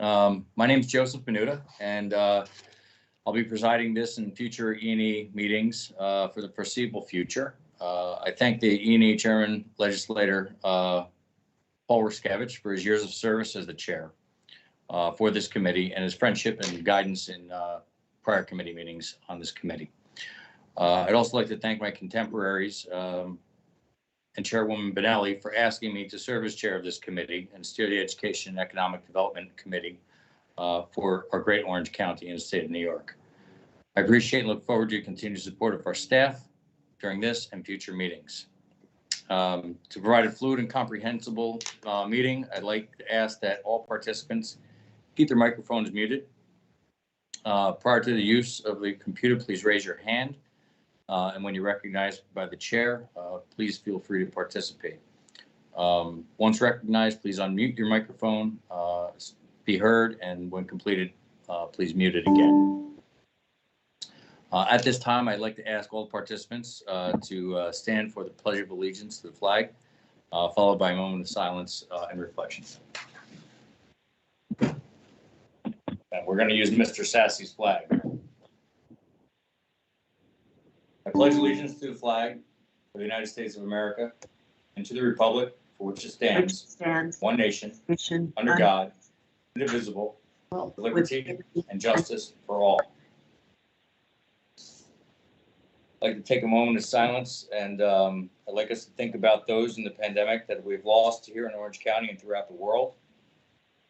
My name is Joseph Menuda, and I'll be presiding this and future E&E meetings for the foreseeable future. I thank the E&E Chairman, Legislator Paul Walski for his years of service as the chair for this committee and his friendship and guidance in prior committee meetings on this committee. I'd also like to thank my contemporaries and Chairwoman Benelli for asking me to serve as chair of this committee and steer the Education and Economic Development Committee for our great Orange County and the state of New York. I appreciate and look forward to your continued support of our staff during this and future meetings. To provide a fluid and comprehensible meeting, I'd like to ask that all participants keep their microphones muted. Prior to the use of the computer, please raise your hand. And when you're recognized by the chair, please feel free to participate. Once recognized, please unmute your microphone, be heard, and when completed, please mute it again. At this time, I'd like to ask all participants to stand for the Pledge of Allegiance to the flag, followed by a moment of silence and reflection. And we're going to use Mr. Sassy's flag. I pledge allegiance to the flag of the United States of America and to the republic for which it stands, one nation, under God, indivisible, with liberty and justice for all. I'd like to take a moment of silence, and I'd like us to think about those in the pandemic that we've lost here in Orange County and throughout the world,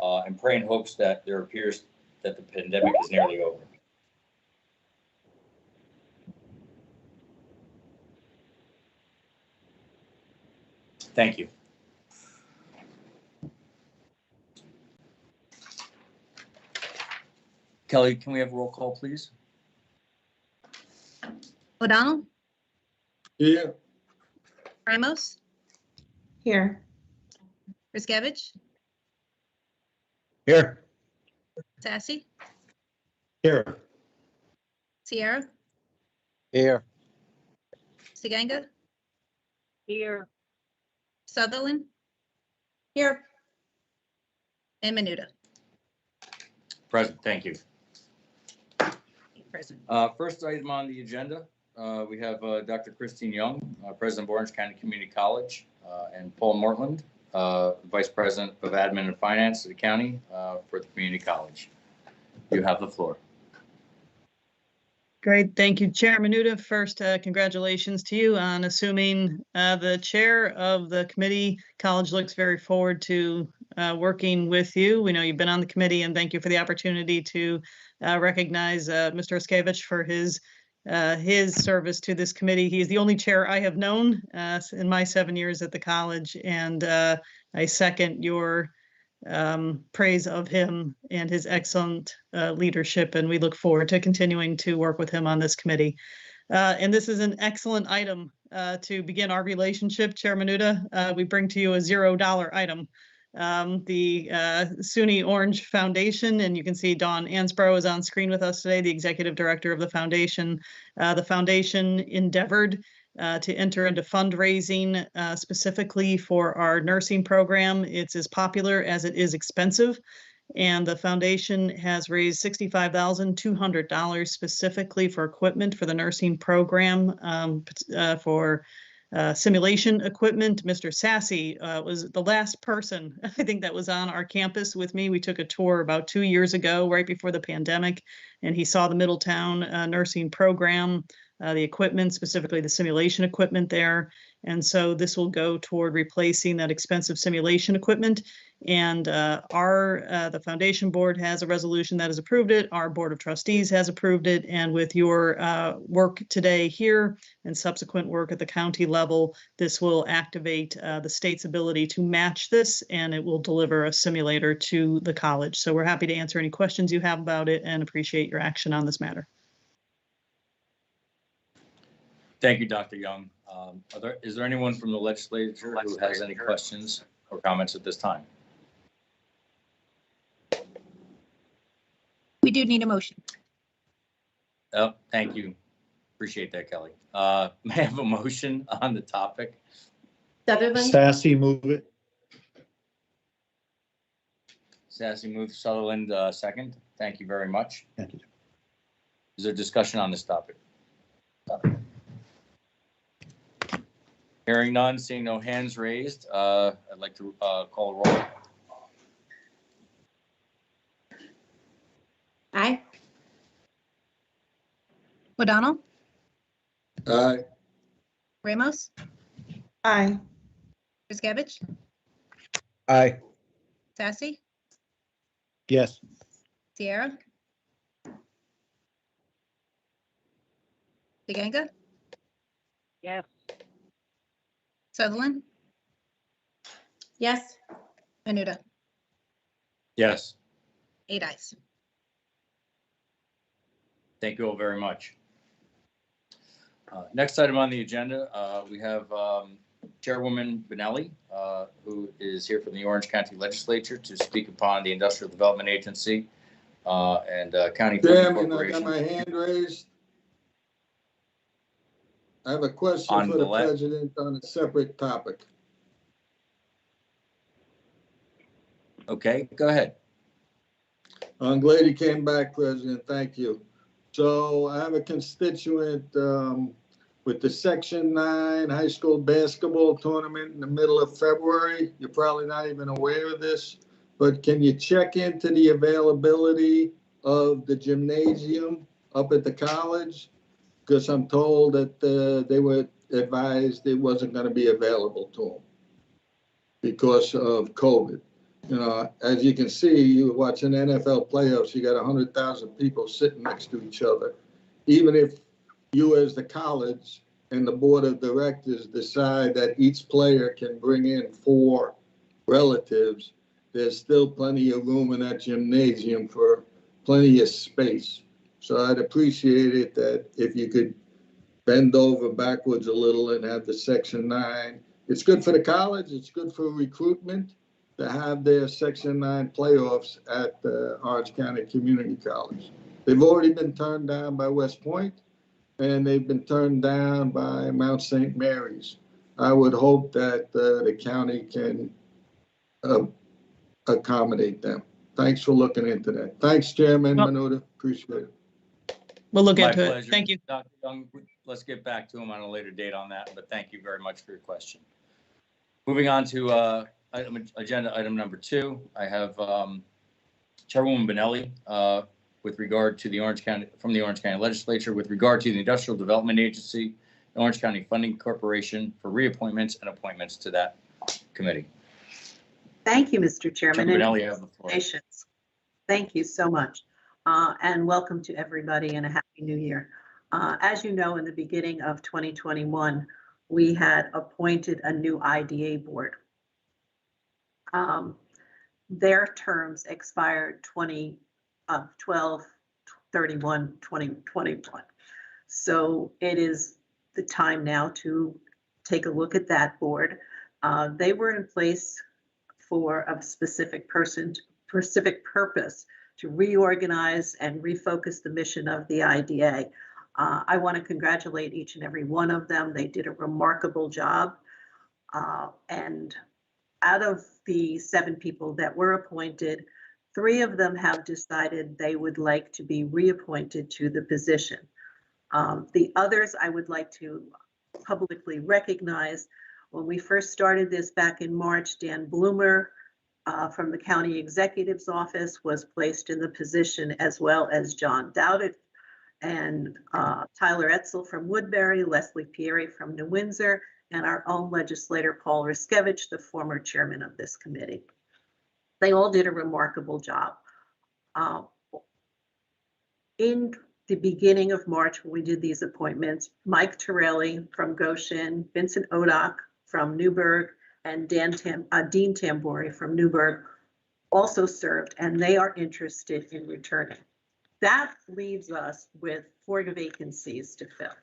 and pray in hopes that there appears that the pandemic is nearly over. Thank you. Kelly, can we have a roll call, please? O'Donnell? Here. Ramos? Here. Riskevich? Here. Sassy? Here. Sierra? Here. Siganga? Here. Sutherland? Here. And Menuda? Present, thank you. Present. First item on the agenda, we have Dr. Christine Young, President of Orange County Community College, and Paul Mortland, Vice President of Admin and Finance of the county for the Community College. You have the floor. Great. Thank you, Chair Menuda. First, congratulations to you on assuming the chair of the committee. College looks very forward to working with you. We know you've been on the committee, and thank you for the opportunity to recognize Mr. Walski for his service to this committee. He is the only chair I have known in my 7 years at the college, and I second your praise of him and his excellent leadership, and we look forward to continuing to work with him on this committee. And this is an excellent item to begin our relationship, Chair Menuda. We bring to you a $0 item. The Suny Orange Foundation, and you can see Dawn Ansborough is on screen with us today, the executive director of the foundation. The foundation endeavored to enter into fundraising specifically for our nursing program. It's as popular as it is expensive, and the foundation has raised $65,200 specifically for equipment for the nursing program, for simulation equipment. Mr. Sassy was the last person, I think, that was on our campus with me. We took a tour about 2 years ago, right before the pandemic, and he saw the Middletown nursing program, the equipment, specifically the simulation equipment there. And so this will go toward replacing that expensive simulation equipment. And the foundation board has a resolution that has approved it. Our board of trustees has approved it. And with your work today here and subsequent work at the county level, this will activate the state's ability to match this, and it will deliver a simulator to the college. So we're happy to answer any questions you have about it and appreciate your action on this matter. Thank you, Dr. Young. Is there anyone from the legislature who has any questions or comments at this time? We do need a motion. Oh, thank you. Appreciate that, Kelly. May I have a motion on the topic? Sutherland. Sassy, move it. Sassy moves, Sutherland second. Thank you very much. Thank you. Is there discussion on this topic? Hearing none, seeing no hands raised, I'd like to call a roll. Aye. O'Donnell, Aye. Ramos, Aye. Riskevich, Aye. Sassy, Yes. Sierra, DeGanga, Yes. Sutherland, Yes. Menuda. Yes, 8 ayes. thank you all very much. Next item on the agenda, we have Chairwoman Benelli, who is here from the Orange County Legislature to speak upon the Industrial Development Agency and County Funding Chairman, I got Corporation. my hand raised. I have a question On for the the left. president on a separate topic. Okay, go ahead. I'm glad you came back, President. Thank you. So I have a constituent with the Section 9 high school basketball tournament in the middle of February. You're probably not even aware of this, but can you check into the availability of the gymnasium up at the college? Because I'm told that they were advised it wasn't going to be available to them because of COVID. You know, as you can see, you watch an NFL playoffs, you got 100,000 people sitting next to each other. Even if you as the college and the board of directors decide that each player can bring in 4 relatives, there's still plenty of room in that gymnasium for plenty of space. So I'd appreciate it that if you could bend over backwards a little and have the Section 9. It's good for the college. It's good for recruitment to have their Section 9 playoffs at the Orange County Community College. They've already been turned down by West Point, and they've been turned down by Mount St. Mary's. I would hope that the county can accommodate them. Thanks for looking into that. Thanks, Chairman Well- Menuda. Appreciate it. We'll look My into it. pleasure. Thank you. Dr. Young, let's get back to him on a later date on that, but thank you very much for your question. Moving on to agenda item number 2, I have Chairwoman Benelli with regard to the Orange County Legislature with regard to the Industrial Development Agency, the Orange County Funding Corporation for reappointments and appointments to that committee. Thank you, Mr. Chairman. Chairman and Benelli, you have the floor. congratulations. Thank you so much. And welcome to everybody and a happy new year. As you know, in the beginning of 2021, we had appointed a new IDA board. Their terms expired 12/31/2021. So it is the time now to take a look at that board. They were in place for a specific purpose to reorganize and refocus the mission of the IDA. I want to congratulate each and every one of them. They did a remarkable job. And out of the 7 people that were appointed, 3 of them have decided they would like to be reappointed to the position. The others I would like to publicly recognize. When we first started this back in March, Dan Bloomer from the County Executive's Office was placed in the position, as well as John Dowdett and Tyler Etzel from Woodbury, Leslie Pieri from New Windsor, and our own legislator, Paul Riskevich, the former chairman of this committee. They all did a remarkable job. In the beginning of March, when we did these appointments, Mike Torelli from Goshen, Vincent Odock from Newburgh, and Dean Tambori from Newburgh also served, and they are interested in returning. That leaves us with 4 vacancies to fill.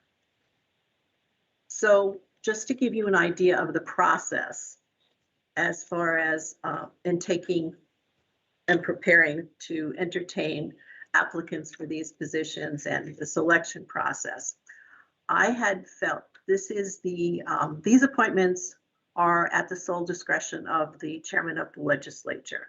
So just to give you an idea of the process as far as in taking and preparing to entertain applicants for these positions and the selection process, I had felt this is these appointments are at the sole discretion of the chairman of the legislature.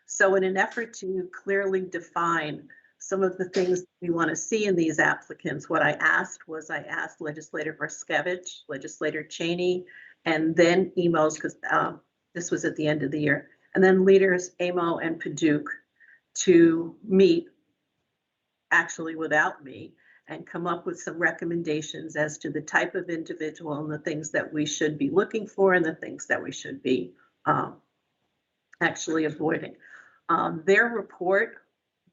So in an effort to clearly define some of the things we want to see in these applicants, what I asked Legislator Vaskevich, Legislator Cheney, and then emails, because this was at the end of the year, and then leaders Amo and Paduk to meet, actually without me, and come up with some recommendations as to the type of individual and the things that we should be looking for and the things that we should be actually avoiding. Their report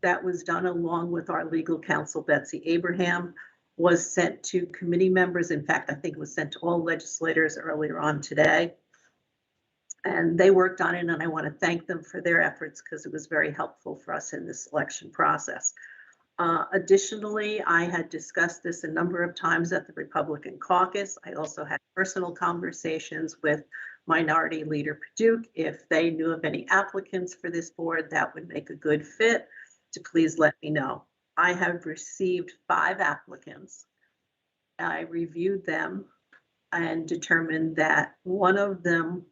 that was done along with our legal counsel, Betsy Abraham, was sent to committee members. In fact, I think it was sent to all legislators earlier on today. And they worked on it, and I want to thank them for their efforts because it was very helpful for us in this selection process. Additionally, I had discussed this a number of times at the Republican caucus. I also had personal conversations with Minority Leader Paduk. If they knew of any applicants for this board that would make a good fit, to please let me know. I have received 5 applicants. I reviewed them and determined that one of them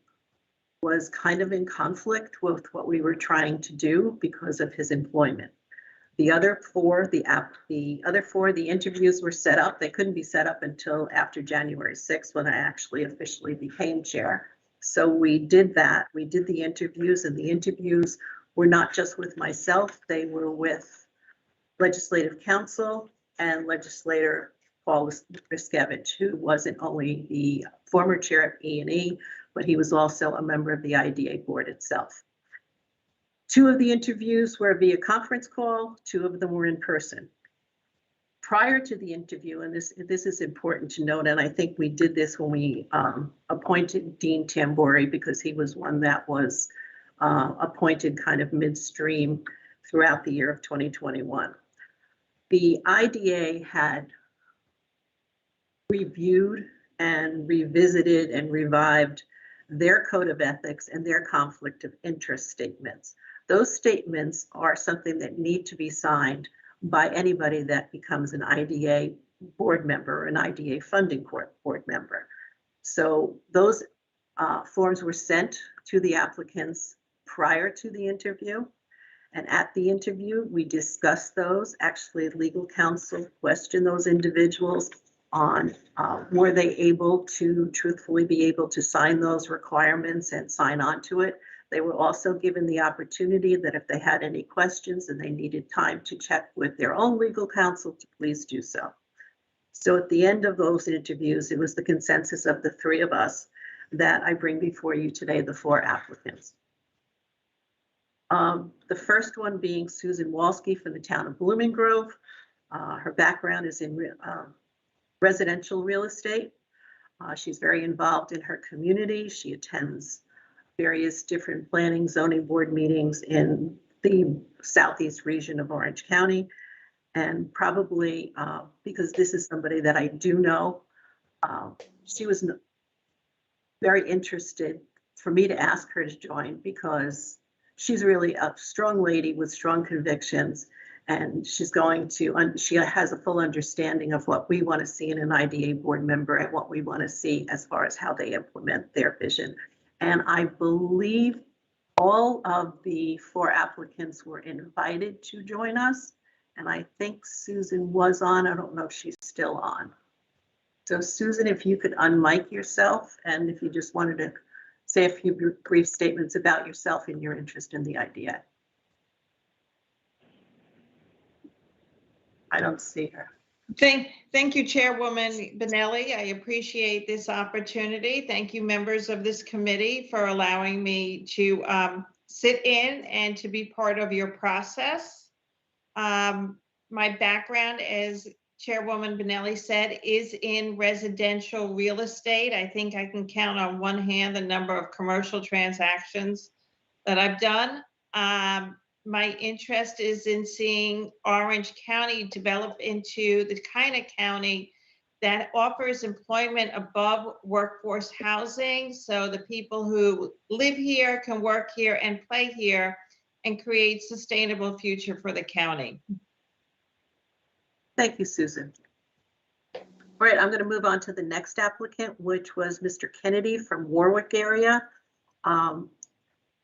was kind of in conflict with what we were trying to do because of his employment. The other 4, the interviews were set up. They couldn't be set up until after January 6th when I actually officially became chair. So we did that. We did the interviews, and the interviews were not just with myself. They were with Legislative Counsel and Legislator Paul Vaskevich, who wasn't only the former chair of E&E, but he was also a member of the IDA board itself. 2 of the interviews were via conference call, 2 of them were in person. Prior to the interview, and this is important to note, and I think we did this when we appointed Dean Tambori, because he was one that was appointed kind of midstream throughout the year of 2021. The IDA had reviewed and revisited and revived their code of ethics and their conflict of interest statements. Those statements are something that need to be signed by anybody that becomes an IDA board member or an IDA funding board member. So those forms were sent to the applicants prior to the interview. And at the interview, we discussed those. Actually, legal counsel questioned those individuals on were they able to truthfully be able to sign those requirements and sign on to it. They were also given the opportunity that if they had any questions and they needed time to check with their own legal counsel, to please do so. So at the end of those interviews, it was the consensus of the 3 of us that I bring before you today, the 4 applicants. The first one being Susan Walski from the town of Blooming Grove. Her background is in residential real estate. She's very involved in her community. She attends various different planning zoning board meetings in the southeast region of Orange County. And probably because this is somebody that I do know, she was very interested for me to ask her to join because she's really a strong lady with strong convictions, and she has a full understanding of what we want to see in an IDA board member and what we want to see as far as how they implement their vision. And I believe all of the 4 applicants were invited to join us. And I think Susan was on. I don't know if she's still on. So Susan, if you could unmic yourself, and if you just wanted to say a few brief statements about yourself and your interest in the IDA. I don't see her. Thank you, Chairwoman Benelli. I appreciate this opportunity. Thank you, members of this committee, for allowing me to sit in and to be part of your process. My background, as Chairwoman Benelli said, is in residential real estate. I think I can count on one hand the number of commercial transactions that I've done. My interest is in seeing Orange County develop into the kind of county that offers employment above workforce housing, so the people who live here can work here and play here and create sustainable future for the county. Thank you, Susan. All right, I'm going to move on to the next applicant, which was Mr. Kennedy from Warwick area.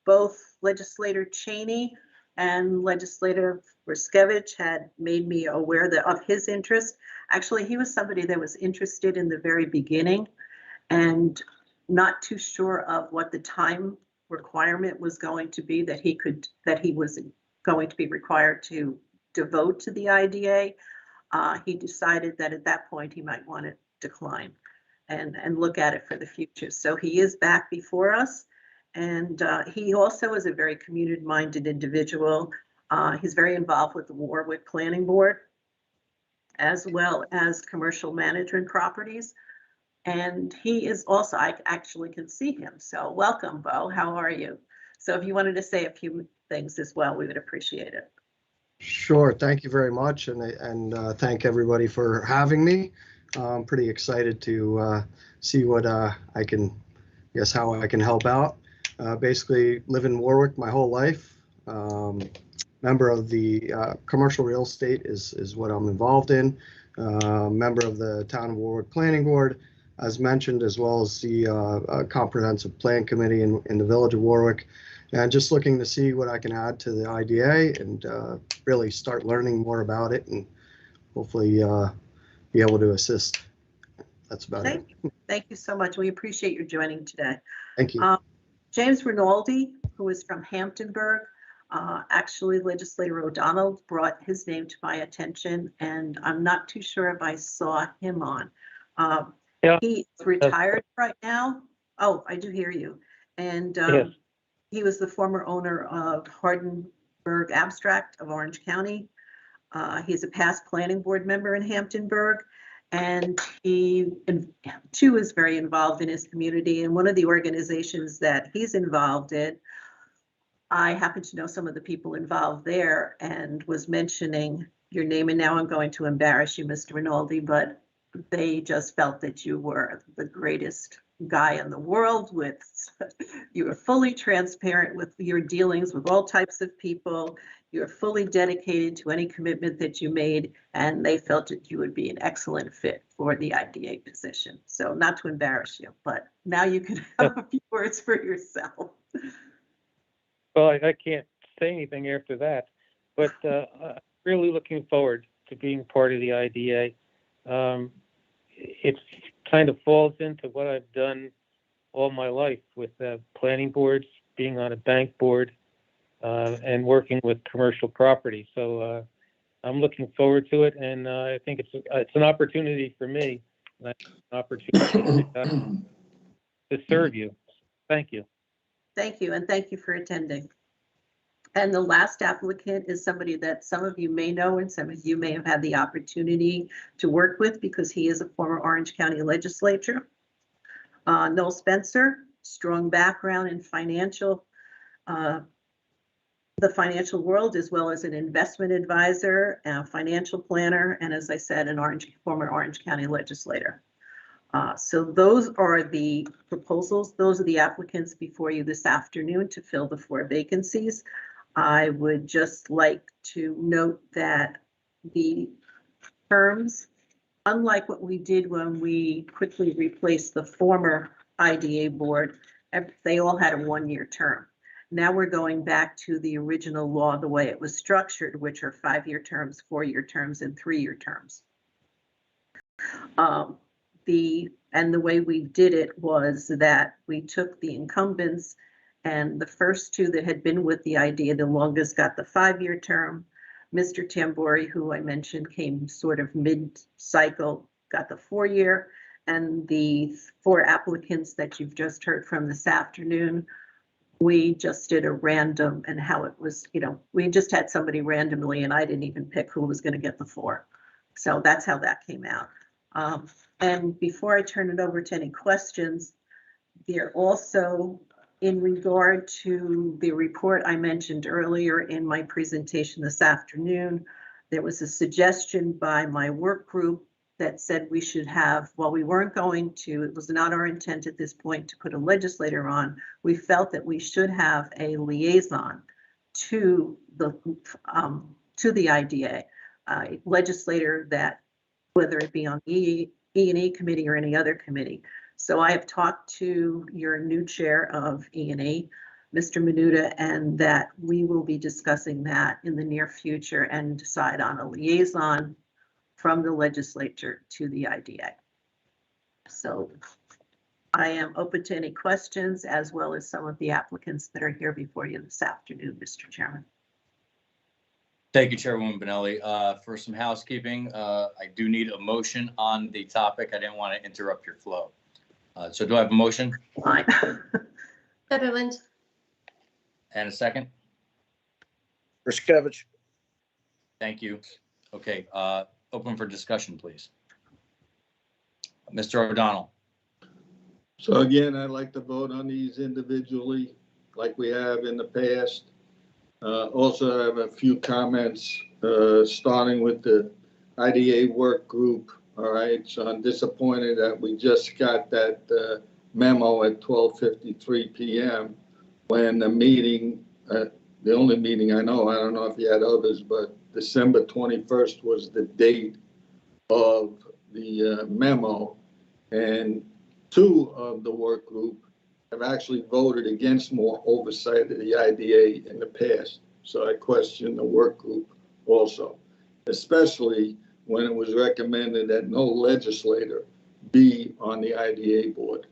both Legislator Cheney and Legislator Ruskevich had made me aware of his interest. Actually, he was somebody that was interested in the very beginning and not too sure of what the time requirement was going to be that he was going to be required to devote to the IDA. He decided that at that point he might want to decline and look at it for the future. So he is back before us. And he also is a very community-minded individual. He's very involved with the Warwick Planning Board, as well as commercial management properties. And he is also, I actually can see him. So welcome, Bo. How are you? So if you wanted to say a few things as well, we would appreciate it. Sure. Thank you very much. And thank everybody for having me. I'm pretty excited to see what how I can help out. Basically live in Warwick my whole life. Member of the commercial real estate is what I'm involved in. Member of the Town of Warwick Planning Board, as mentioned, as well as the Comprehensive Plan Committee in the Village of Warwick. And just looking to see what I can add to the IDA and really start learning more about it and hopefully be able to assist. That's about it. Thank you so much. We appreciate your joining today. Thank you. James Rinaldi, who is from Hamptonburg, actually Legislator O'Donnell brought his name to my attention, and I'm not too sure if I saw him on. Yeah. He's retired right now. Oh, I do hear you. And Yes. he was the former owner of Hardenberg Abstract of Orange County. He's a past planning board member in Hamptonburg. And he too is very involved in his community. And one of the organizations that he's involved in, I happen to know some of the people involved there and was mentioning your name. And now I'm going to embarrass you, Mr. Rinaldi, but they just felt that you were the greatest guy in the world. You were fully transparent with your dealings with all types of people. You're fully dedicated to any commitment that you made, and they felt that you would be an excellent fit for the IDA position. So not to embarrass you, but now you can have a few words for yourself. Well, I can't say anything after that, but really looking forward to being part of the IDA. It kind of falls into what I've done all my life with planning boards, being on a bank board, and working with commercial property. So I'm looking forward to it, and I think it's an opportunity for me, an opportunity to serve you. Thank you. Thank you, and thank you for attending. And the last applicant is somebody that some of you may know and some of you may have had the opportunity to work with because he is a former Orange County legislator. Noel Spencer, strong background in the financial world, as well as an investment advisor, a financial planner, and as I said, former Orange County legislator. So those are the proposals. Those are the applicants before you this afternoon to fill the 4 vacancies. I would just like to note that the terms, unlike what we did when we quickly replaced the former IDA board, they all had a 1-year term. Now we're going back to the original law, the way it was structured, which are 5-year terms, 4-year terms, and 3-year terms. The way we did it was that we took the incumbents, and the first 2 that had been with the IDA the longest got the 5-year term. Mr. Tambori, who I mentioned came sort of mid-cycle, got the 4-year, and the 4 applicants that you've just heard from this afternoon, we just did a random, and how it was, we just had somebody randomly, and I didn't even pick who was going to get the 4. So that's how that came out. And before I turn it over to any questions, there also, in regard to the report I mentioned earlier in my presentation this afternoon, there was a suggestion by my work group that said we should have, while we weren't going to, it was not our intent at this point to put a legislator on, we felt that we should have a liaison to the IDA, a legislator that, whether it be on the E&E committee or any other committee. So I have talked to your new chair of E&E, Mr. Menuda, and that we will be discussing that in the near future and decide on a liaison from the legislature to the IDA. So I am open to any questions as well as some of the applicants that are here before you this afternoon, Mr. Chairman. Thank you, Chairwoman Benelli. For some housekeeping, I do need a motion on the topic. I didn't want to interrupt your flow. So do I have a motion Fine. Sutherland. and a second? Riskevich. Thank you. Okay, open for discussion, please. Mr. O'Donnell. So again, I'd like to vote on these individually, like we have in the past. Also, I have a few comments, starting with the IDA work group. All right, so I'm disappointed that we just got that memo at 12:53 p.m. when the meeting, the only meeting I don't know if you had others, but December 21st was the date of the memo, and two of the work group have actually voted against more oversight of the IDA in the past. So I question the work group also, especially when it was recommended that no legislator be on the IDA board.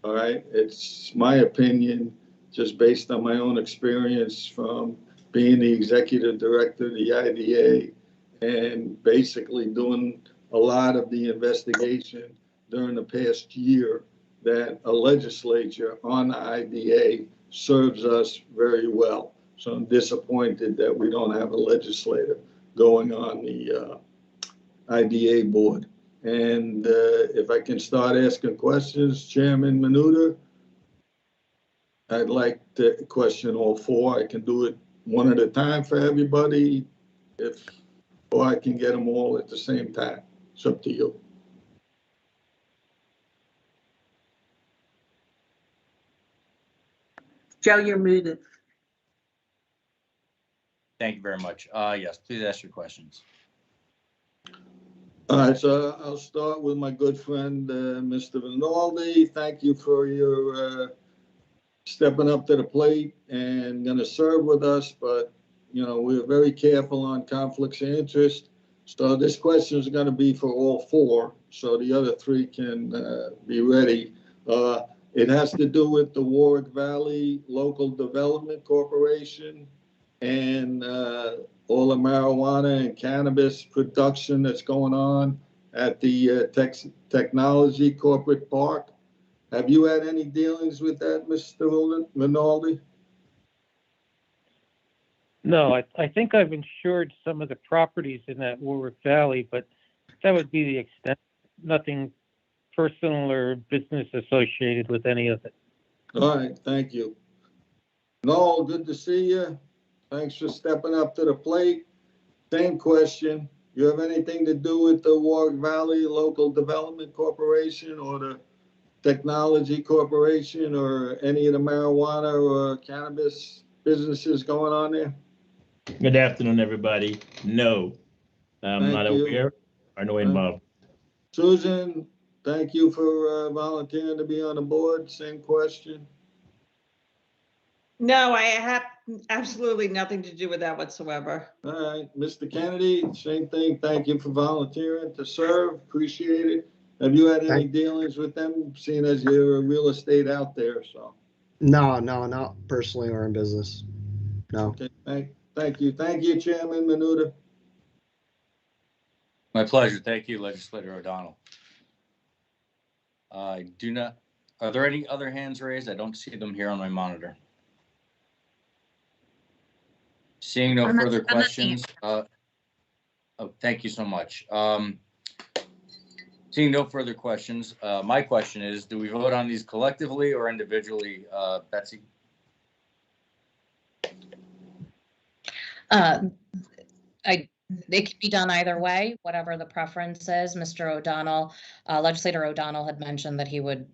All right, it's my opinion, just based on my own experience from being the executive director of the IDA and basically doing a lot of the investigation during the past year, that a legislature on the IDA serves us very well. So I'm disappointed that we don't have a legislator going on the IDA board. And if I can start asking questions, Chairman Menuda, I'd like to question all four. I can do it one at a time for everybody, or I can get them all at the same time. It's up to you. Joe, you're muted. Thank you very much. Yes, please ask your questions. All right, so I'll start with my good friend, Mr. Rinaldi. Thank you for your stepping up to the plate and going to serve with us, but you know, we're very careful on conflicts of interest. So this question is going to be for all four, so the other three can be ready. It has to do with the Warwick Valley Local Development Corporation and all the marijuana and cannabis production that's going on at the Technology Corporate Park. Have you had any dealings with that, Mr. Rinaldi? No, I think I've insured some of the properties in that Warwick Valley, but that would be the extent. Nothing personal or business associated with any of it. All right, thank you. Noel, good to see you. Thanks for stepping up to the plate. Same question. You have anything to do with the Warwick Valley Local Development Corporation or the Technology Corporation or any of the marijuana or cannabis businesses going on there? Good afternoon, everybody. No, I'm not aware or no involved. Susan, thank you for volunteering to be on the board. Same question. No, I have absolutely nothing to do with that whatsoever. All right, Mr. Kennedy, same thing. Thank you for volunteering to serve. Appreciate it. Have you had any dealings with them, seeing as you're a real estate out there? So. No, not personally or in business. No. Okay, thank you. Thank you, Chairman Menuda. My pleasure. Thank you, Legislator O'Donnell. I do not, are there any other hands raised? I don't see them here on my monitor. Seeing no further questions. Oh, thank you so much. Seeing no further questions, my question is, do we vote on these collectively or individually, Betsy? It can be done either way, whatever the preference is. Mr. O'Donnell, Legislator O'Donnell had mentioned that he would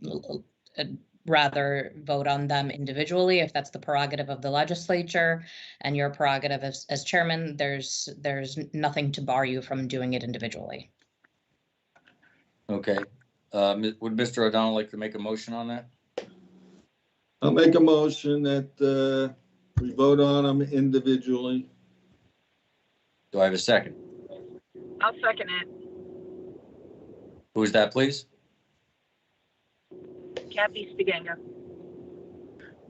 rather vote on them individually if that's the prerogative of the legislature, and your prerogative as chairman, there's nothing to bar you from doing it individually. Okay. Would Mr. O'Donnell like to make a motion on that? I'll make a motion that we vote on them individually. Do I have a second? I'll second it. Who is that, please? Kathy Stiganga.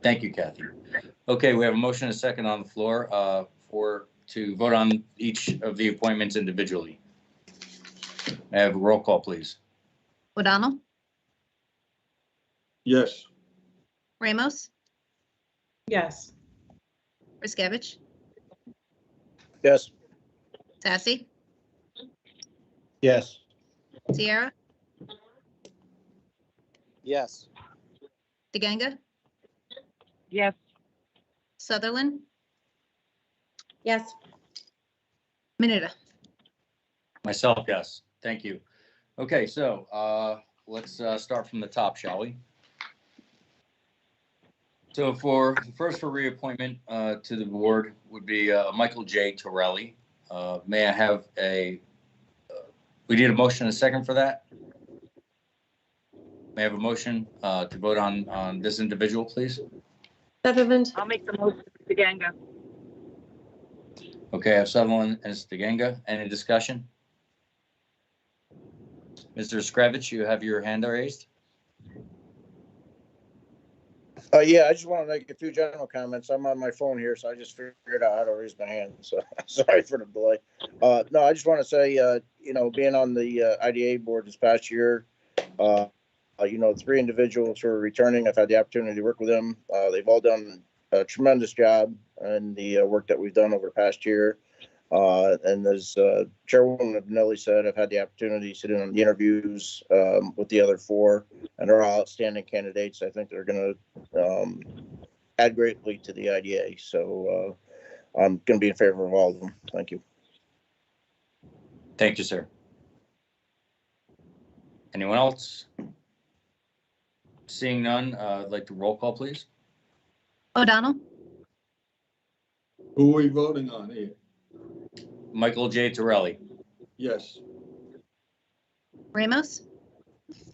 Thank you, Kathy. Okay, we have a motion and a second on the floor to vote on each of the appointments individually. May I have a roll call, please? O'Donnell, Yes. Ramos, Yes. Riskevich, Yes. Sassy, Yes. Sierra, Yes. DeGanga, Yes. Sutherland, Yes. Menuda. Myself, yes. Thank you. Okay, so let's start from the top, shall we? So for reappointment to the board would be Michael J. Torelli. May I have we need a motion and a second for that? May I have a motion to vote on this individual, please? Sutherland, I'll make the motion, Stiganga. Okay, I have Sutherland and Stiganga. Any discussion? Mr. Skrevich, you have your hand raised? Yeah, I just want to make a few general comments. I'm on my phone here, so I just figured out how to raise my hand. So sorry for the delay. No, I just want to say, being on the IDA board this past year, 3 individuals who are returning, I've had the opportunity to work with them. They've all done a tremendous job in the work that we've done over the past year. And as Chairwoman Benelli said, I've had the opportunity to sit in on the interviews with the other 4, and they're all outstanding candidates. I think they're going to add greatly to the IDA. So I'm going to be in favor of all of them. Thank you. Thank you, sir. Anyone else? Seeing none, I'd like to roll call, please. O'Donnell, Who are we voting on here? Michael J. Torelli. Yes. Ramos,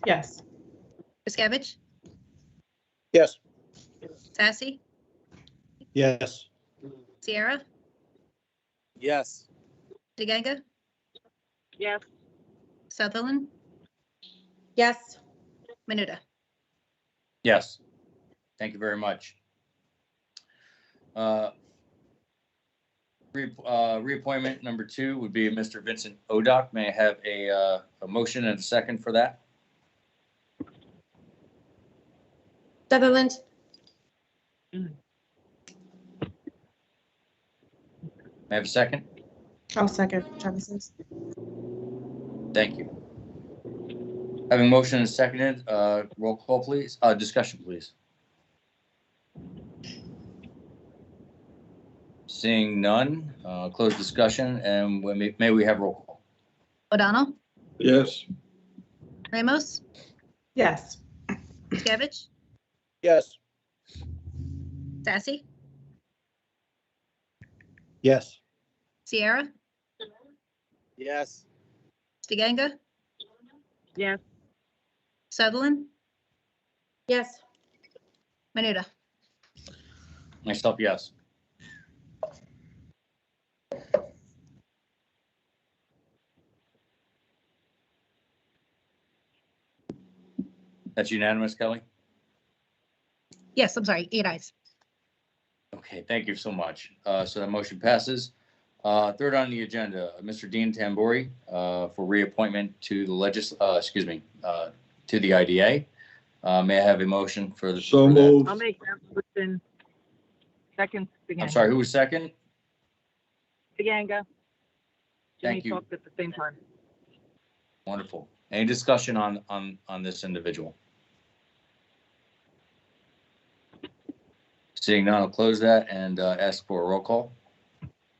Yes. Riskevich, Yes. Sassy, Yes. Sierra, Yes. DeGanga, Yes. Sutherland, Yes. Menuda. Yes. Thank you very much. Reappointment number 2 would be Mr. Vincent Odock. May I have a motion and a second for that? Sutherland, May I have a second? I'll second Travis's. Thank you. Having motion and seconded, roll call, please. Discussion, please. Seeing none, close discussion, and may we have roll call? O'Donnell, Yes. Ramos, Yes. Riskevich, Yes. Sassy, Yes. Sierra, Yes. DeGanga, Yes. Sutherland, Yes. Menuda. Myself, yes. That's unanimous, Kelly? Yes, I'm sorry, 8 ayes. Okay, thank you so much. So that motion passes. Third on the agenda, Mr. Dean Tambori, for reappointment to the to the IDA. May I have a motion for the? So for that? moved. I'll make that motion. Second, Stiganga. I'm sorry, who was second? Stiganga. Thank Jimmy you. talked at the same time. Wonderful. Any discussion on this individual? Seeing none, I'll close that and ask for a roll call.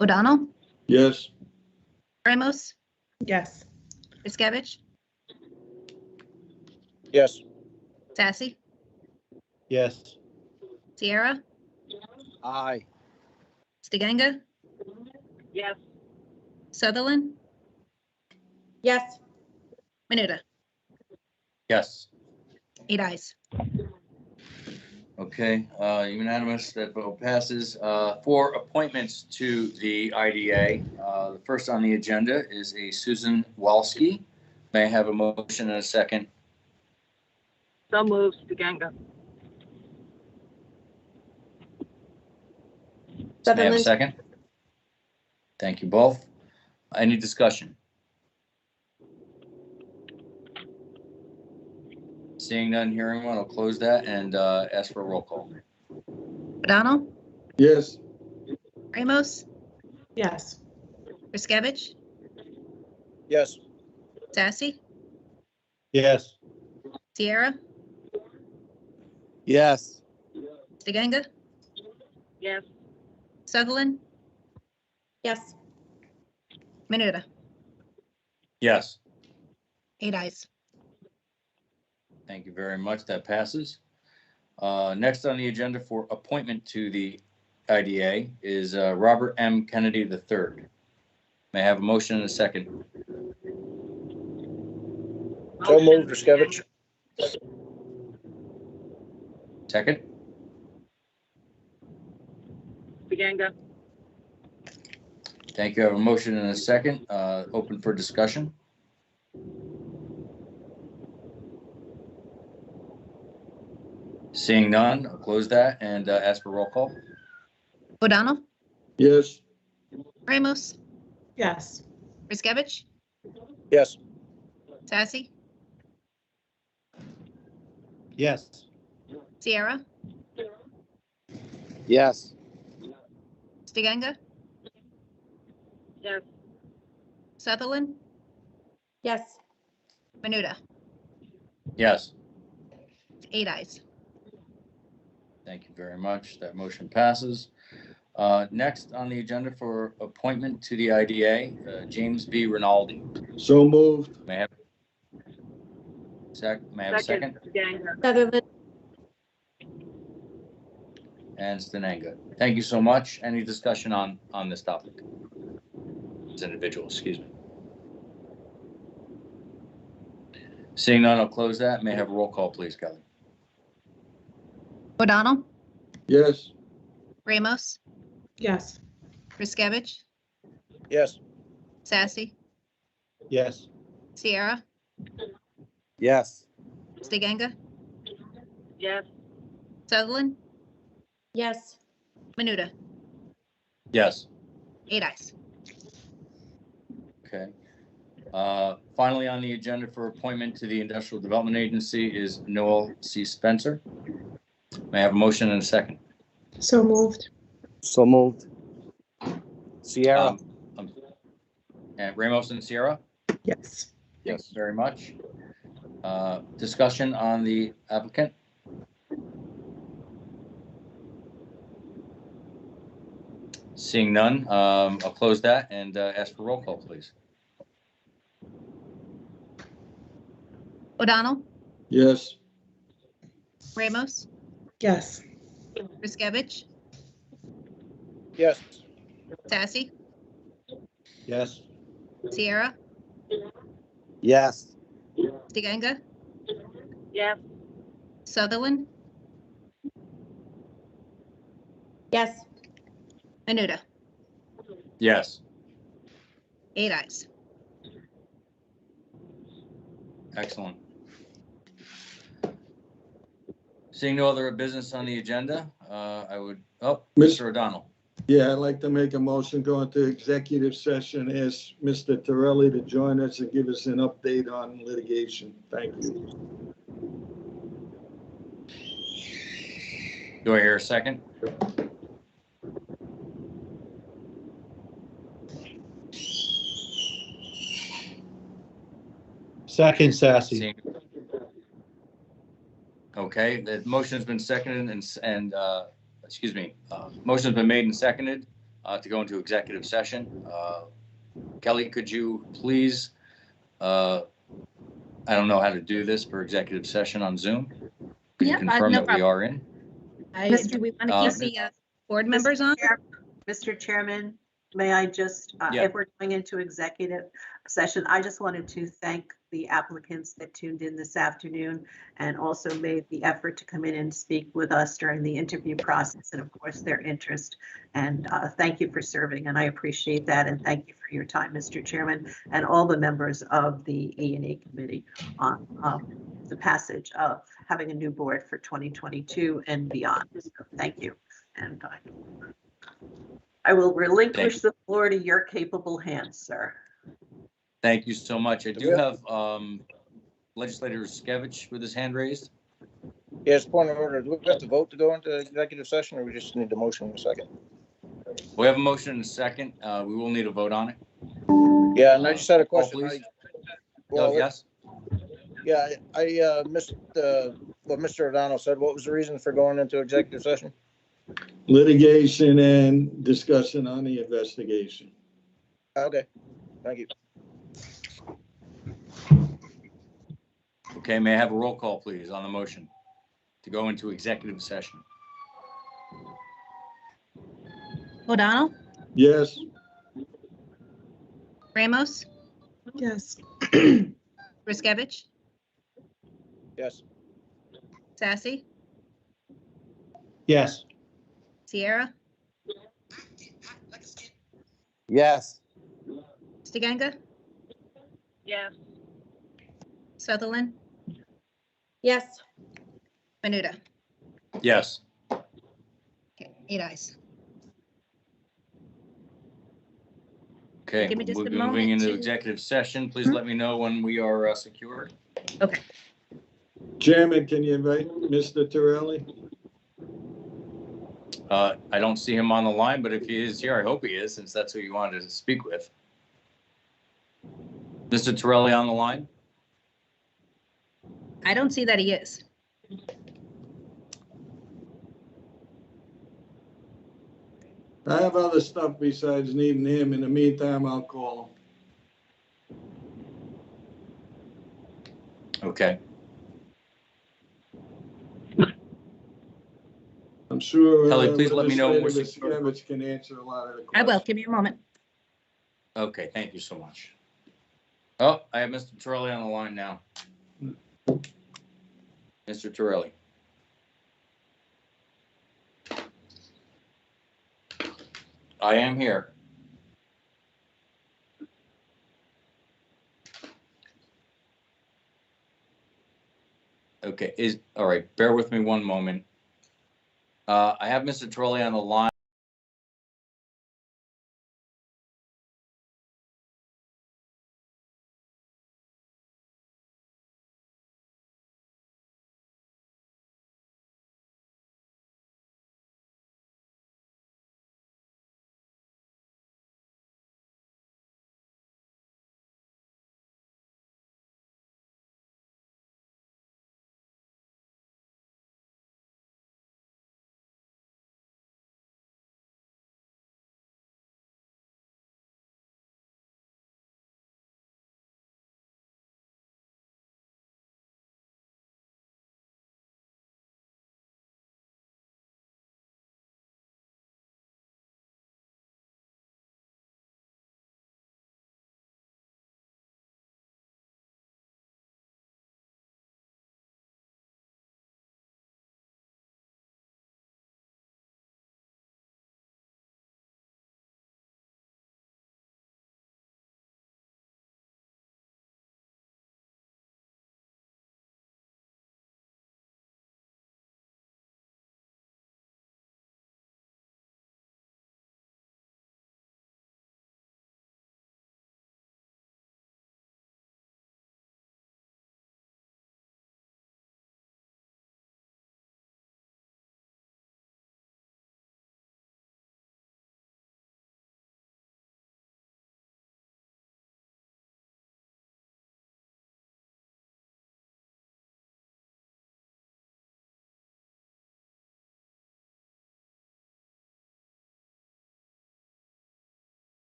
O'Donnell, Yes. Ramos, Yes. Riskevich, Yes. Sassy, Yes. Sierra, Aye. DeGanga, Yes. Sutherland, Yes. Menuda. Yes. 8 ayes. Okay, unanimous, that vote passes. For appointments to the IDA, the first on the agenda is a Susan Walski. May I have a motion and a second? So moved, DeGanga. May I have a second? Thank you both. Any discussion? Seeing none, hearing one, I'll close that and ask for a roll call. O'Donnell, Yes. Ramos, Yes. Riskevich, Yes. Sassy, Yes. Sierra, Yes. DeGanga, Yes. Sutherland, Yes. Menuda. Yes. 8 ayes. Thank you very much. That passes. Next on the agenda for appointment to the IDA is Robert M. Kennedy III. May I have a motion and a second? So moved, Riskevich. Second? DeGanga. Thank you. I have a motion and a second. Open for discussion. Seeing none, I'll close that and ask for roll call. O'Donnell, Yes. Ramos, Yes. Riskevich, Yes. Sassy, Yes. Sierra, Yes. DeGanga, Yes. Sutherland, Yes. Menuda. Yes. 8 ayes. Thank you very much. That motion passes. Next on the agenda for appointment to the IDA, James V. Rinaldi. So moved. May I have a second? DeGanga. Sutherland. And Stenanga. Thank you so much. Any discussion on this topic? This individual, excuse me. Seeing none, I'll close that. May I have a roll call, please, Kelly? O'Donnell, Yes. Ramos, Yes. Riskevich, Yes. Sassy, Yes. Sierra, Yes. DeGanga, Yes. Sutherland, Yes. Menuda. Yes. 8 ayes. Okay. Finally on the agenda for appointment to the Industrial Development Agency is Noel C. Spencer. May I have a motion and a second? So moved. So moved. Sierra. And Ramos and Sierra? Yes. Thanks very much. Discussion on the applicant? Seeing none, I'll close that and ask for roll call, please. O'Donnell, Yes. Ramos, Yes. Riskevich, Yes. Sassy, Yes. Sierra, Yes. DeGanga, Yes. Sutherland, Yes. Menuda. Yes. 8 ayes. Excellent. Seeing no other business on the agenda, I would, Mr. O'Donnell. Yeah, I'd like to make a motion, go into executive session, ask Mr. Torelli to join us and give us an update on litigation. Thank you. Do I hear a second? Second, Sassy. Seeing- Okay, the motion has been seconded motion has been made and seconded to go into executive session. Kelly, could you please, I don't know how to do this for executive session on Zoom. Could you Yeah, confirm no that we problem. are in? Do we want to keep the board members on? Mr. Chairman, may I just, Yeah. if we're going into executive session, I just wanted to thank the applicants that tuned in this afternoon and also made the effort to come in and speak with us during the interview process and of course their interest. And thank you for serving, and I appreciate that. And thank you for your time, Mr. Chairman, and all the members of the E&E committee on the passage of having a new board for 2022 and beyond. So thank you. And I will relinquish the floor to your capable hands, sir. Thank you so much. I do have Legislator Skevich with his hand raised. Yes, point of order. Do we have to vote to go into executive session, or we just need the motion in a second? We have a motion and a second. We will need a vote on it. Yeah, and I just had a Roll, question. please. Well, Yes? yeah, I missed what Mr. O'Donnell said. What was the reason for going into executive session? Litigation and discussion on the investigation. Okay, thank you. Okay, may I have a roll call, please, on the motion to go into executive session? O'Donnell, Yes. Ramos, Yes. Riskevich, Yes. Sassy, Yes. Sierra, Yes. Stiganga, Yes. Sutherland, Yes. Menuda. Yes. Okay, 8 ayes. Okay, Give me just we'll a be moving moment into to- executive session. Please let me know when we are secured. Okay. Chairman, can you invite Mr. Torelli? I don't see him on the line, but if he is here, I hope he is, since that's who you wanted to speak with. Mr. Torelli on the line? I don't see that he is. I have other stuff besides needing him. In the meantime, I'll call him. Okay. I'm sure. Kelly, please let me know when we're Legislator secure. Riskevich can answer a lot of the I questions. will. Give me a moment. Okay, thank you so much. Oh, I have Mr. Torelli on the line now. Mr. Torelli. I am here. Okay, all right, bear with me one moment. I have Mr. Torelli on the line.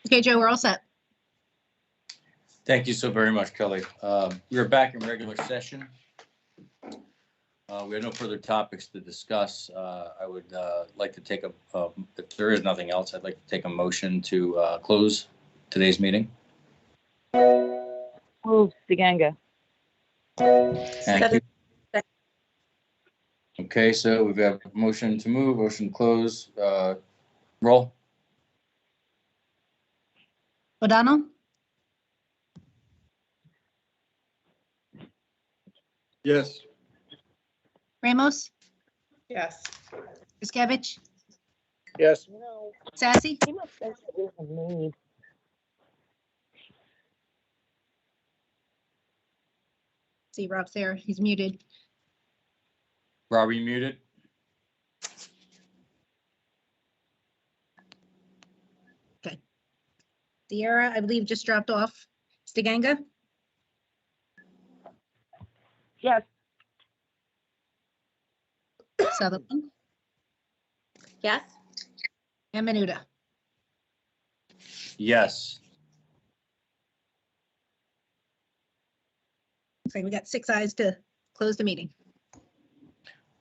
Okay, Joe, we're all set. Thank you so very much, Kelly. We are back in regular session. We have no further topics to discuss. I would like to take if there is nothing else, I'd like to take a motion to close today's meeting. Move, DeGanga. Thank you. Okay, so we've got a motion to move, motion to close. Roll. O'Donnell, Yes. Ramos, Yes. Iskevich, Yes. Sassy, He must think it isn't me. see Rob's there, he's muted. Rob, are you muted? Sierra, I believe, just dropped off. Stiganga, Yes. Sutherland, Yes. and Menuda. Yes. Looks like we got 6 ayes to close the meeting.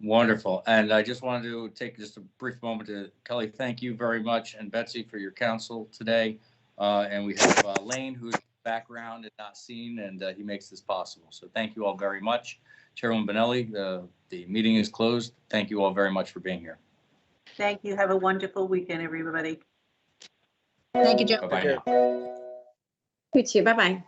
Wonderful. And I just wanted to take just a brief moment to, Kelly, thank you very much, and Betsy for your counsel today. And we have Lane, whose background is not seen, and he makes this possible. So thank you all very much. Chairwoman Bonelli, the meeting is closed. Thank you all very much for being here. Thank you. Have a wonderful weekend, everybody. Thank you, Joe. Bye-bye now. You too. Bye-bye.